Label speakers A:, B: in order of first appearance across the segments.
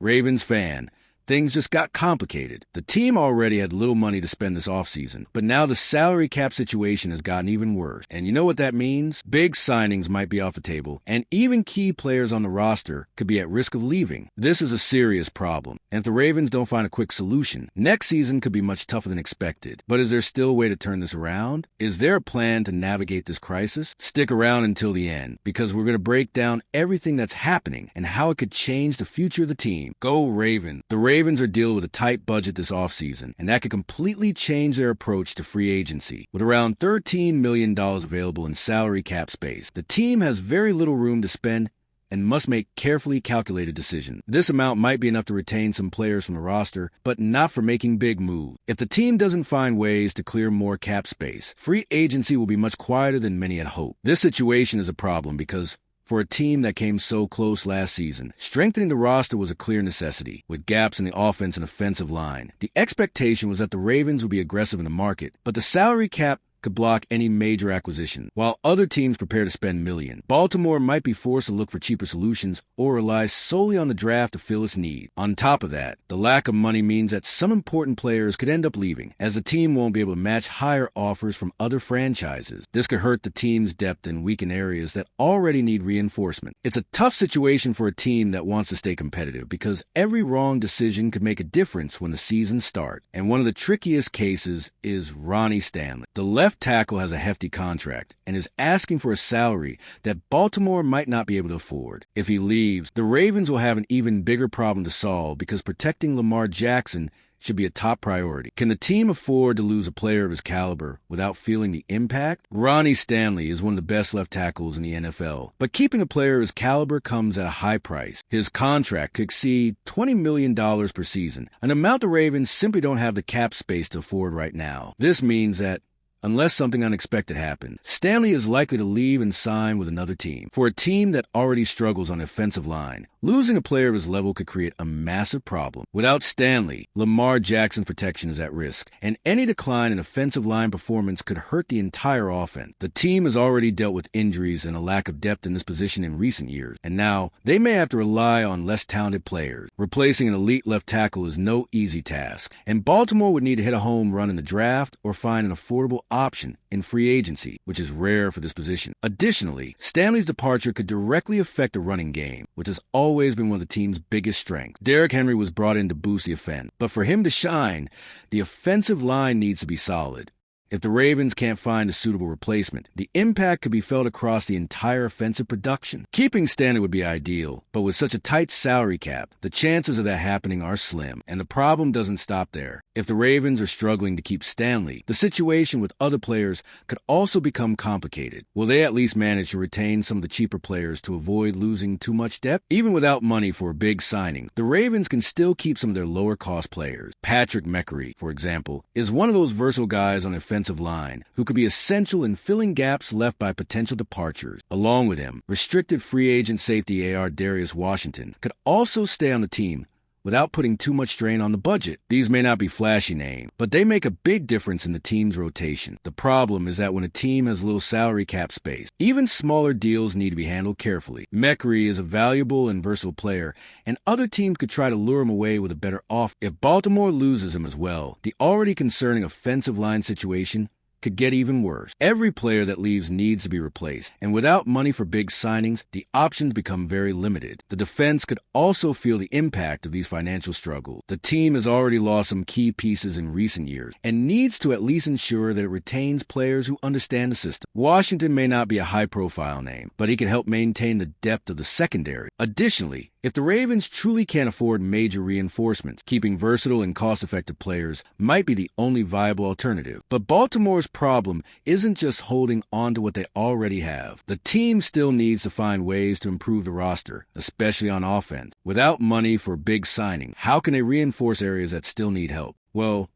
A: Ravens fan, things just got complicated. The team already had little money to spend this offseason, but now the salary cap situation has gotten even worse. And you know what that means? Big signings might be off the table, and even key players on the roster could be at risk of leaving. This is a serious problem, and if the Ravens don't find a quick solution, next season could be much tougher than expected. But is there still a way to turn this around? Is there a plan to navigate this crisis? Stick around until the end, because we're going to break down everything that's happening and how it could change the future of the team. Go Ravens! The Ravens are dealing with a tight budget this offseason, and that could completely change their approach to free agency. With around $13 million available in salary cap space, the team has very little room to spend and must make carefully calculated decisions. This amount might be enough to retain some players from the roster, but not for making big moves. If the team doesn't find ways to clear more cap space, free agency will be much quieter than many had hoped. This situation is a problem because for a team that came so close last season, strengthening the roster was a clear necessity, with gaps in the offense and offensive line. The expectation was that the Ravens would be aggressive in the market, but the salary cap could block any major acquisition, while other teams prepare to spend millions. Baltimore might be forced to look for cheaper solutions or rely solely on the draft to fill its need. On top of that, the lack of money means that some important players could end up leaving, as the team won't be able to match higher offers from other franchises. This could hurt the team's depth and weaken areas that already need reinforcement. It's a tough situation for a team that wants to stay competitive, because every wrong decision could make a difference when the season starts. And one of the trickiest cases is Ronnie Stanley. The left tackle has a hefty contract and is asking for a salary that Baltimore might not be able to afford. If he leaves, the Ravens will have an even bigger problem to solve, because protecting Lamar Jackson should be a top priority. Can the team afford to lose a player of his caliber without feeling the impact? Ronnie Stanley is one of the best left tackles in the NFL, but keeping a player of his caliber comes at a high price. His contract could exceed $20 million per season, an amount the Ravens simply don't have the cap space to afford right now. This means that unless something unexpected happens, Stanley is likely to leave and sign with another team. For a team that already struggles on the offensive line, losing a player of his level could create a massive problem. Without Stanley, Lamar Jackson's protection is at risk, and any decline in offensive line performance could hurt the entire offense. The team has already dealt with injuries and a lack of depth in this position in recent years, and now they may have to rely on less talented players. Replacing an elite left tackle is no easy task, and Baltimore would need to hit a home run in the draft or find an affordable option in free agency, which is rare for this position. Additionally, Stanley's departure could directly affect the running game, which has always been one of the team's biggest strengths. Derrick Henry was brought in to boost the offense, but for him to shine, the offensive line needs to be solid. If the Ravens can't find a suitable replacement, the impact could be felt across the entire offensive production. Keeping Stanley would be ideal, but with such a tight salary cap, the chances of that happening are slim, and the problem doesn't stop there. If the Ravens are struggling to keep Stanley, the situation with other players could also become complicated. Will they at least manage to retain some of the cheaper players to avoid losing too much depth? Even without money for a big signing, the Ravens can still keep some of their lower-cost players. Patrick Mekari, for example, is one of those versatile guys on the offensive line who could be essential in filling gaps left by potential departures. Along with him, restricted free agent safety Darius Washington could also stay on the team without putting too much strain on the budget. These may not be flashy names, but they make a big difference in the team's rotation. The problem is that when a team has little salary cap space, even smaller deals need to be handled carefully. Mekari is a valuable and versatile player, and other teams could try to lure him away with a better offer. If Baltimore loses him as well, the already concerning offensive line situation could get even worse. Every player that leaves needs to be replaced, and without money for big signings, the options become very limited. The defense could also feel the impact of these financial struggles. The team has already lost some key pieces in recent years, and needs to at least ensure that it retains players who understand the system. Washington may not be a high-profile name, but he could help maintain the depth of the secondary. Additionally, if the Ravens truly can't afford major reinforcements, keeping versatile and cost-effective players might be the only viable alternative. But Baltimore's problem isn't just holding on to what they already have. The team still needs to find ways to improve the roster, especially on offense. Without money for big signing, how can they reinforce areas that still need help? Well,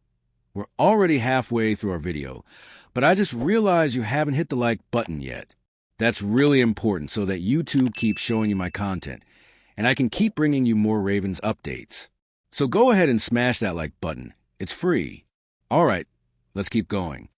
A: we're already halfway through our video, but I just realized you haven't hit the like button yet. That's really important so that YouTube keeps showing you my content, and I can keep bringing you more Ravens updates. So go ahead and smash that like button. It's free. All right, let's keep going.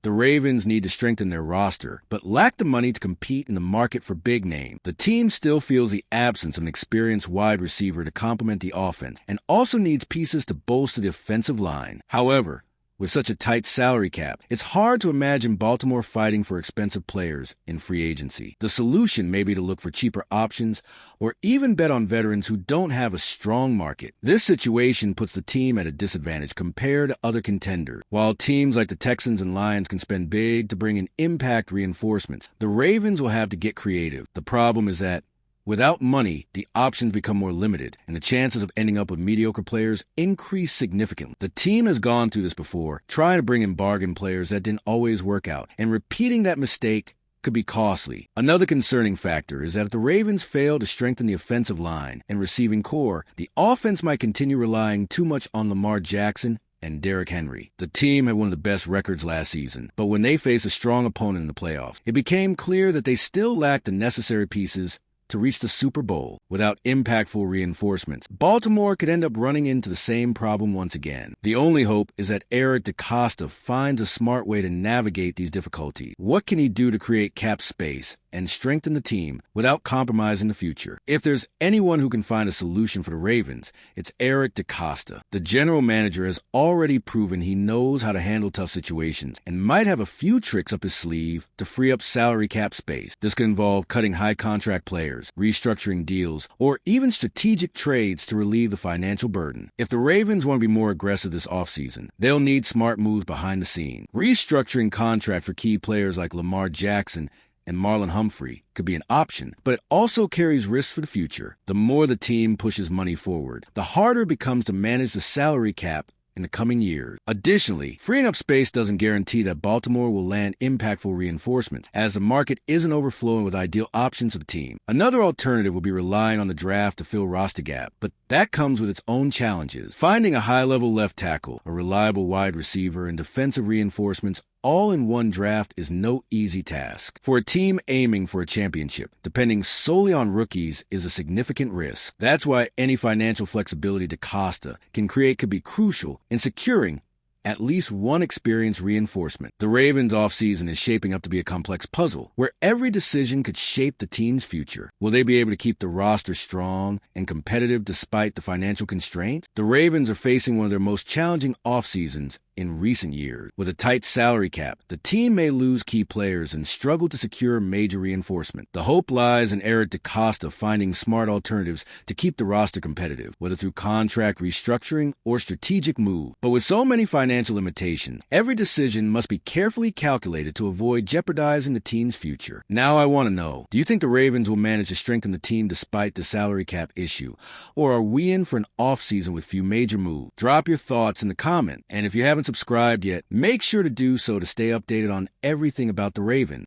A: The Ravens need to strengthen their roster, but lack the money to compete in the market for big name. The team still feels the absence of an experienced wide receiver to complement the offense, and also needs pieces to bolster the offensive line. However, with such a tight salary cap, it's hard to imagine Baltimore fighting for expensive players in free agency. The solution may be to look for cheaper options or even bet on veterans who don't have a strong market. This situation puts the team at a disadvantage compared to other contenders. While teams like the Texans and Lions can spend big to bring in impact reinforcements, the Ravens will have to get creative. The problem is that without money, the options become more limited, and the chances of ending up with mediocre players increase significantly. The team has gone through this before, trying to bring in bargain players that didn't always work out, and repeating that mistake could be costly. Another concerning factor is that if the Ravens fail to strengthen the offensive line and receiving core, the offense might continue relying too much on Lamar Jackson and Derrick Henry. The team had one of the best records last season, but when they faced a strong opponent in the playoffs, it became clear that they still lacked the necessary pieces to reach the Super Bowl without impactful reinforcements. Baltimore could end up running into the same problem once again. The only hope is that Eric DeCosta finds a smart way to navigate these difficulties. What can he do to create cap space and strengthen the team without compromising the future? If there's anyone who can find a solution for the Ravens, it's Eric DeCosta. The general manager has already proven he knows how to handle tough situations and might have a few tricks up his sleeve to free up salary cap space. This could involve cutting high contract players, restructuring deals, or even strategic trades to relieve the financial burden. If the Ravens want to be more aggressive this offseason, they'll need smart moves behind the scenes. Restructuring contract for key players like Lamar Jackson and Marlon Humphrey could be an option, but it also carries risks for the future. The more the team pushes money forward, the harder it becomes to manage the salary cap in the coming years. Additionally, freeing up space doesn't guarantee that Baltimore will land impactful reinforcements, as the market isn't overflowing with ideal options for the team. Another alternative would be relying on the draft to fill roster gap, but that comes with its own challenges. Finding a high-level left tackle, a reliable wide receiver, and defensive reinforcements all in one draft is no easy task. For a team aiming for a championship, depending solely on rookies is a significant risk. That's why any financial flexibility DeCosta can create could be crucial in securing at least one experienced reinforcement. The Ravens' offseason is shaping up to be a complex puzzle, where every decision could shape the team's future. Will they be able to keep the roster strong and competitive despite the financial constraints? The Ravens are facing one of their most challenging offseasons in recent years. With a tight salary cap, the team may lose key players and struggle to secure major reinforcement. The hope lies in Eric DeCosta finding smart alternatives to keep the roster competitive, whether through contract restructuring or strategic move. But with so many financial limitations, every decision must be carefully calculated to avoid jeopardizing the team's future. Now I want to know, do you think the Ravens will manage to strengthen the team despite the salary cap issue? Or are we in for an offseason with few major moves? Drop your thoughts in the comment, and if you haven't subscribed yet, make sure to do so to stay updated on everything about the Ravens.